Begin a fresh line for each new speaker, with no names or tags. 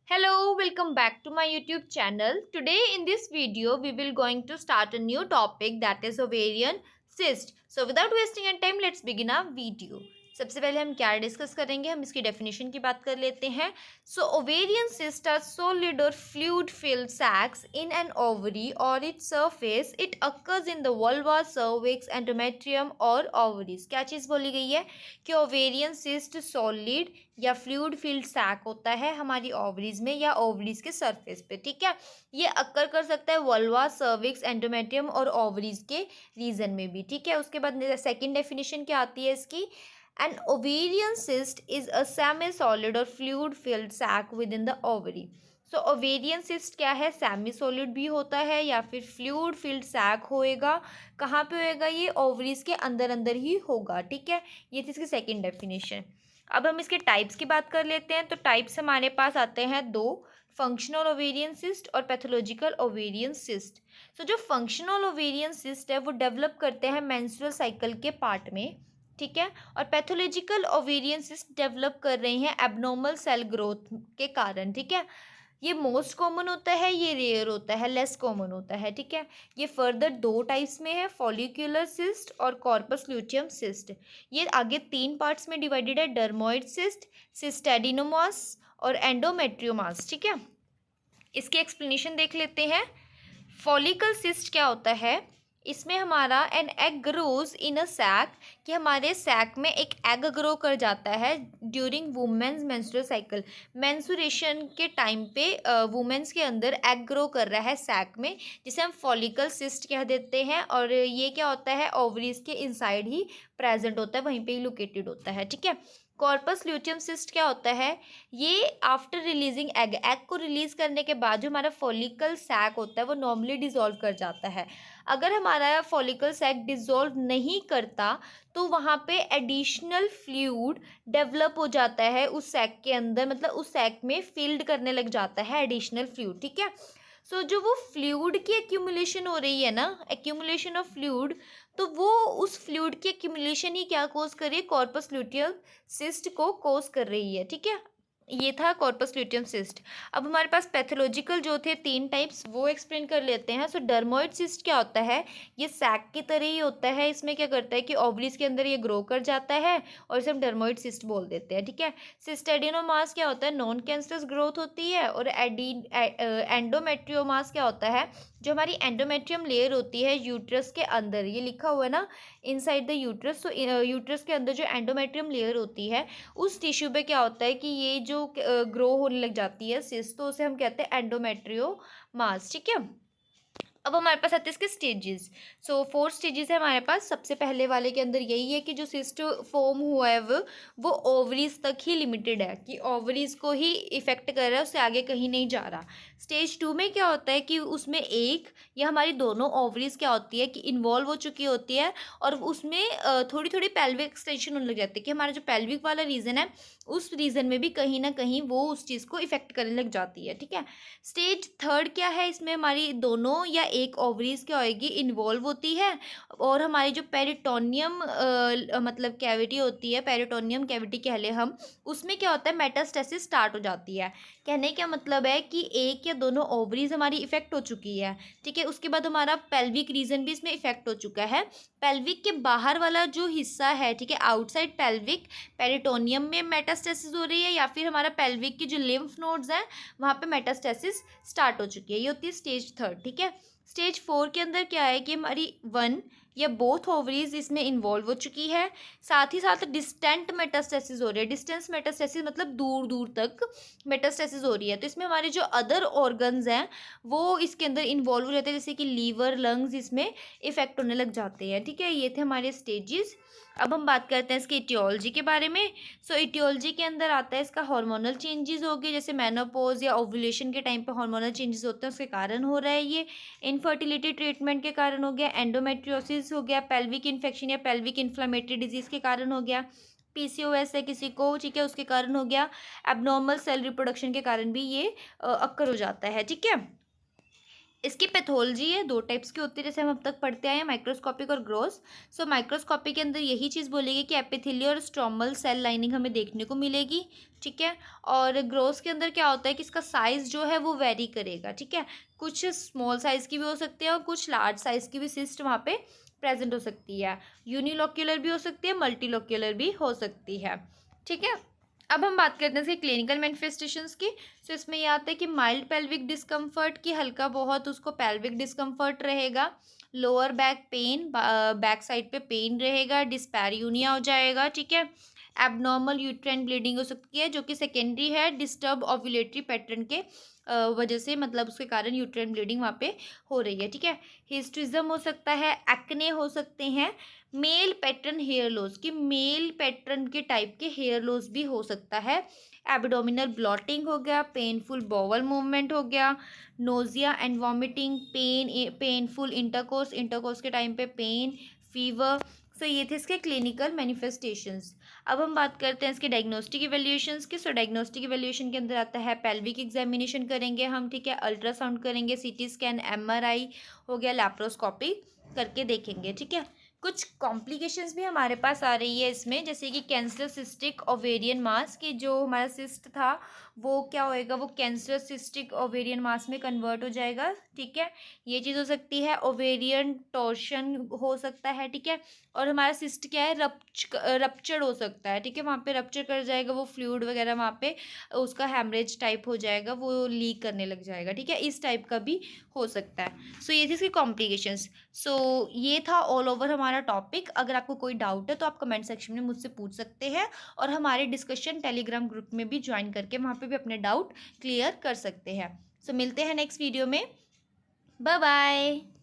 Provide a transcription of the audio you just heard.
Hello, welcome back to my YouTube channel. Today in this video, we will going to start a new topic that is ovarian cyst. So without wasting any time, let's begin our video. सबसे पहले हम क्या discuss करेंगे, हम इसकी definition की बात कर लेते हैं. सो ovarian cyst are solid or fluid filled sacs in an ovary or its surface. It occurs in the vulva, cervix, endometrium और ovaries. क्या चीज़ बोली गई है कि ओवेरियन cyst सॉलिड या फ्लूइड फील्ड सैक होता है हमारी ओवरीज में या ओवरीज के सरफेस पे. ठीक है, ये अक्कर कर सकता है वल्वा, सर्विक्स, एंडोमेट्रियम और ओवरीज के रीजन में भी. ठीक है, उसके बाद सेकंड डेफिनेशन क्या आती है इसकी. An ovarian cyst is a semi solid और fluid filled sac within the ovary. So ovarian cyst क्या है, सेमी सॉलिड भी होता है या फिर फ्लूइड फील्ड सैक होएगा. कहाँ पे होएगा, ये ओवरीज के अंदर अंदर ही होगा. ठीक है, ये थी इसकी सेकंड डेफिनेशन. अब हम इसके टाइप्स की बात कर लेते हैं. तो टाइप्स हमारे पास आते हैं दो, फंक्शनल ओवेरियन सिस्ट और पैथोलॉजिकल ओवेरियन सिस्ट. सो जो फंक्शनल ओवेरियन सिस्ट है वो डेवलप करते हैं मेंस्ट्रुअल साइकिल के पार्ट में. ठीक है, और पैथोलॉजिकल ओवेरियन सिस्ट डेवलप कर रहे हैं एबनॉर्मल सेल ग्रोथ के कारण. ठीक है, ये मोस्ट कॉमन होता है, ये रेयर होता है, लेस कॉमन होता है. ठीक है, ये फर्दर दो टाइप्स में है, फॉलिक्यूलर सिस्ट और कॉर्पस ल्यूटियम सिस्ट. ये आगे तीन पार्ट्स में डिवाइडेड है, डर्मोइड सिस्ट, सिस्टेडिनोमास और एंडोमेट्रियोमास. ठीक है, इसके एक्सप्लेनेशन देख लेते हैं. फॉलिकल सिस्ट क्या होता है, इसमें हमारा an egg grows in a sac, कि हमारे सैक में एक एग ग्रो कर जाता है during women's menstrual cycle. Menstruation के टाइम पे वुमेन्स के अंदर एग ग्रो कर रहा है सैक में, जिसे हम फॉलिकल सिस्ट कह देते हैं. और ये क्या होता है, ओवरीज के इनसाइड ही प्रेजेंट होता है, वहीं पे ही लोकेटेड होता है. ठीक है, कॉर्पस ल्यूटियम सिस्ट क्या होता है, ये आफ्टर रिलीजिंग एग, एग को रिलीज करने के बाद जो हमारा फॉलिकल सैक होता है वो नॉर्मली डिजोल्व कर जाता है. अगर हमारा फॉलिकल सैक डिजोल्व नहीं करता तो वहाँ पे एडिशनल फ्लूइड डेवलप हो जाता है उस सैक के अंदर, मतलब उस सैक में फिल्ड करने लग जाता है एडिशनल फ्लूइड. ठीक है, सो जो वो फ्लूइड की एक्यूमुलेशन हो रही है ना, एक्यूमुलेशन ऑफ फ्लूइड, तो वो उस फ्लूइड की एक्यूमुलेशन ही क्या कोज कर रही है, कॉर्पस ल्यूटियम सिस्ट को कोज कर रही है. ठीक है, ये था कॉर्पस ल्यूटियम सिस्ट. अब हमारे पास पैथोलॉजिकल जो थे तीन टाइप्स वो एक्सप्लेन कर लेते हैं. सो डर्मोइड सिस्ट क्या होता है, ये सैक की तरह ही होता है. इसमें क्या करता है कि ओवरीज के अंदर ये ग्रो कर जाता है और इसे हम डर्मोइड सिस्ट बोल देते हैं. ठीक है, सिस्टेडिनोमास क्या होता है, नॉन कैंसरस ग्रोथ होती है. और एंडोमेट्रियोमास क्या होता है, जो हमारी एंडोमेट्रियम लेयर होती है यूट्रस के अंदर, ये लिखा हुआ है ना, इनसाइड द यूट्रस. तो यूट्रस के अंदर जो एंडोमेट्रियम लेयर होती है उस टिश्यू पे क्या होता है कि ये जो ग्रो होने लग जाती है सिस्ट, तो उसे हम कहते हैं एंडोमेट्रियोमास. ठीक है, अब हमारे पास आते हैं इसके स्टेजेस. सो 4 स्टेजेस है हमारे पास. सबसे पहले वाले के अंदर यही है कि जो सिस्ट फॉर्म हुआ है वो ओवरीज तक ही लिमिटेड है, कि ओवरीज को ही इफेक्ट कर रहा है, उससे आगे कहीं नहीं जा रहा. स्टेज 2 में क्या होता है कि उसमें एक या हमारी दोनों ओवरीज क्या होती है कि इन्वॉल्व हो चुकी होती है, और उसमें थोड़ी थोड़ी पेल्विक एक्सटेंशन होने लग जाती है, कि हमारा जो पेल्विक वाला रीजन है उस रीजन में भी कहीं ना कहीं वो उस चीज़ को इफेक्ट करने लग जाती है. ठीक है, स्टेज 3 क्या है, इसमें हमारी दोनों या एक ओवरीज क्या होएगी, इन्वॉल्व होती है, और हमारी जो पेरिटोनियम मतलब कैविटी होती है, पेरिटोनियम कैविटी कह ले हम, उसमें क्या होता है, मेटास्टेसिस स्टार्ट हो जाती है. कहने का मतलब है कि एक या दोनों ओवरीज हमारी इफेक्ट हो चुकी है. ठीक है, उसके बाद हमारा पेल्विक रीजन भी इसमें इफेक्ट हो चुका है. पेल्विक के बाहर वाला जो हिस्सा है, ठीक है, आउटसाइड पेल्विक, पेरिटोनियम में मेटास्टेसिस हो रही है, या फिर हमारा पेल्विक की जो लिम्फ नोड्स हैं वहाँ पे मेटास्टेसिस स्टार्ट हो चुकी है. ये होती है स्टेज 3. ठीक है, स्टेज 4 के अंदर क्या है कि हमारी वन या बोथ ओवरीज इसमें इन्वॉल्व हो चुकी है, साथ ही साथ डिस्टेंट मेटास्टेसिस हो रही है. डिस्टेंस मेटास्टेसिस मतलब दूर दूर तक मेटास्टेसिस हो रही है. तो इसमें हमारे जो अदर ऑर्गन्स हैं वो इसके अंदर इन्वॉल्व हो जाते हैं, जैसे कि लीवर, लंग्स इसमें इफेक्ट होने लग जाते हैं. ठीक है, ये थे हमारे स्टेजेस. अब हम बात करते हैं इसकी इटियोलॉजी के बारे में. सो इटियोलॉजी के अंदर आता है इसका हार्मोनल चेंजेस हो गए, जैसे मेनोपॉज या ओव्यूलेशन के टाइम पे हार्मोनल चेंजेस होते हैं, उसके कारण हो रहा है. ये इनफर्टिलिटी ट्रीटमेंट के कारण हो गया, एंडोमेट्रियोसिस हो गया, पेल्विक इन्फेक्शन या पेल्विक इन्फ्लेमेटरी डिजीज़ के कारण हो गया, पीसीओएस है किसी को, ठीक है, उसके कारण हो गया, एबनॉर्मल सेल रिप्रोडक्शन के कारण भी ये अक्कर हो जाता है. ठीक है, इसकी पैथोलॉजी है, दो टाइप्स की होती है जैसे हम अब तक पढ़ते आए हैं, माइक्रोस्कोपिक और ग्रोस। सो माइक्रोस्कोपिक के अंदर यही चीज़ बोलेगी कि एपिथेलियल और स्ट्रोमल सेल लाइनिंग हमें देखने को मिलेगी, ठीक है। और ग्रोस के अंदर क्या होता है कि इसका साइज़ जो है वो वेरी करेगा, ठीक है। कुछ स्मॉल साइज़ की भी हो सकती है और कुछ लार्ज साइज़ की भी सिस्ट वहाँ पे प्रेजेंट हो सकती है। यूनिलोक्यूलर भी हो सकती है, मल्टीलोक्यूलर भी हो सकती है, ठीक है। अब हम बात करते हैं इसके क्लिनिकल मैनिफेस्टेशंस की। सो इसमें ये आता है कि माइल्ड पेल्विक डिस्कम्फर्ट, की हल्का बहुत उसको पेल्विक डिस्कम्फर्ट रहेगा, lower back pain, back side पे पेन रहेगा, डिस्पैरियूनिया हो जाएगा, ठीक है। एबनॉर्मल यूट्राइन ब्लीडिंग हो सकती है जो कि सेकेंडरी है डिस्टर्ब ओव्यूलेटरी पैटर्न के वजह से, मतलब उसके कारण यूट्राइन ब्लीडिंग वहाँ पे हो रही है, ठीक है। हिस्ट्रिज्म हो सकता है, एक्ने हो सकते हैं, मेल पैटर्न हेयर लॉस, की मेल पैटर्न के टाइप के हेयर लॉस भी हो सकता है, एब्डोमिनल ब्लॉटिंग हो गया, पेनफुल बॉवल मूवमेंट हो गया, nausea and vomiting, painful intercourse, intercourse के टाइम पे पेन, फीवर। सो ये थे इसके क्लिनिकल मैनिफेस्टेशंस। अब हम बात करते हैं इसके डायग्नोस्टिक इवैल्यूएशंस की। सो डायग्नोस्टिक इवैल्यूएशन के अंदर आता है पेल्विक एग्जामिनेशन करेंगे हम, ठीक है, अल्ट्रासाउंड करेंगे, सीटी स्कैन, एमआरआई हो गया, लैप्रोस्कोपी करके देखेंगे, ठीक है। कुछ कॉम्प्लिकेशंस भी हमारे पास आ रही है इसमें, जैसे कि कैंसर सिस्टिक ओवेरियन मास, की जो हमारा सिस्ट था वो क्या होएगा, वो कैंसर सिस्टिक ओवेरियन मास में कन्वर्ट हो जाएगा, ठीक है। ये चीज़ हो सकती है, ओवेरियन टॉर्शन हो सकता है, ठीक है। और हमारा सिस्ट क्या है, रप्चर हो सकता है, ठीक है, वहाँ पे रप्चर कर जाएगा, वो फ्लूइड वगैरह वहाँ पे उसका हैमरेज टाइप हो जाएगा, वो लीक करने लग जाएगा, ठीक है, इस टाइप का भी हो सकता है। सो ये थी इसकी कॉम्प्लिकेशंस। सो ये था ऑल ओवर हमारा टॉपिक। अगर आपको कोई डाउट है तो आप कमेंट सेक्शन में मुझसे पूछ सकते हैं, और हमारे डिस्कशन टेलीग्राम ग्रुप में भी ज्वाइन करके वहाँ पे भी अपने डाउट क्लियर कर सकते हैं। सो मिलते हैं नेक्स्ट वीडियो में। Bye bye.